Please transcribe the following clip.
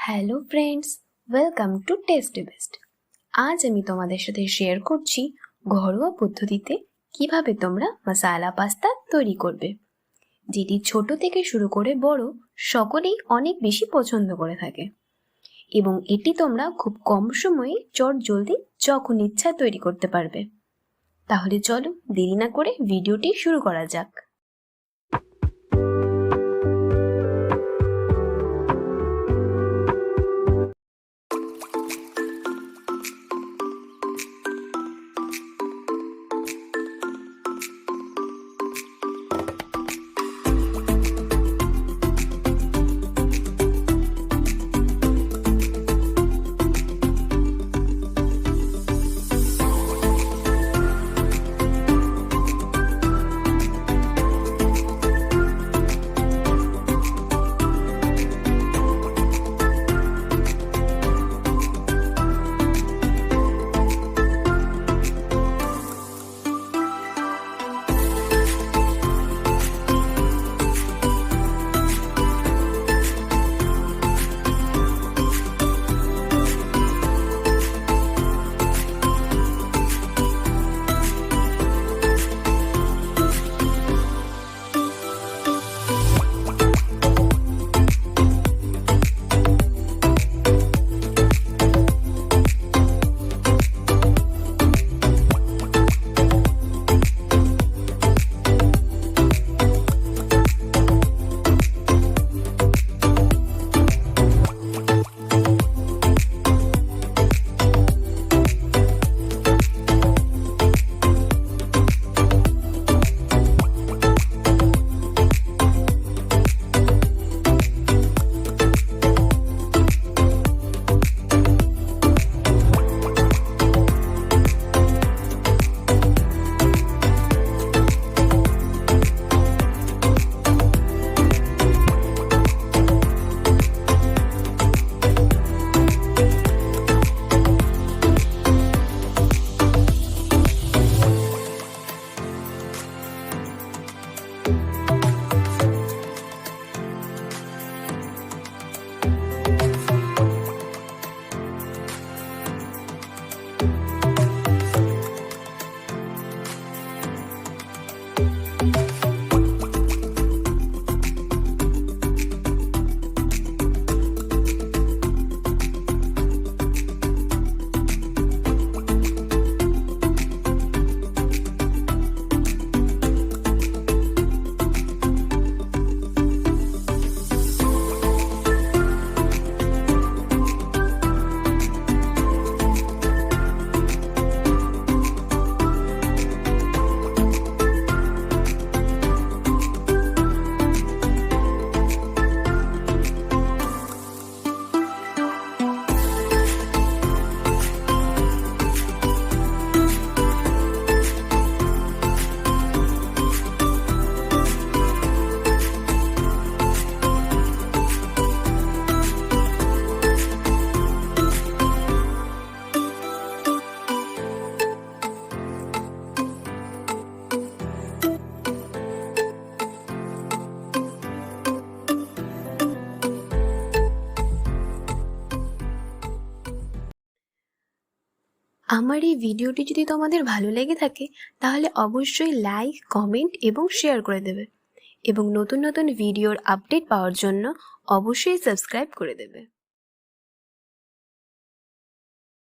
Hello friends, welcome to tasty best. আজ আমি তোমাদের সাথে শেয়ার করছি ঘরোয়া পদ্ধতিতে কিভাবে তোমরা মশালা পাস্তা তৈরি করবে, যেটি ছোট থেকে শুরু করে বড় সকলেই অনেক বেশি পছন্দ করে থাকে এবং এটি তোমরা খুব কম সময়ে চটজলদি যখন ইচ্ছা তৈরি করতে পারবে। তাহলে চলো দেরি না করে ভিডিওটি শুরু করা যাক। আমার এই ভিডিওটি যদি তোমাদের ভালো লেগে থাকে তাহলে অবশ্যই লাইক, কমেন্ট এবং শেয়ার করে দেবে এবং নতুন নতুন ভিডিওর আপডেট পাওয়ার জন্য অবশ্যই সাবস্ক্রাইব করে দেবে।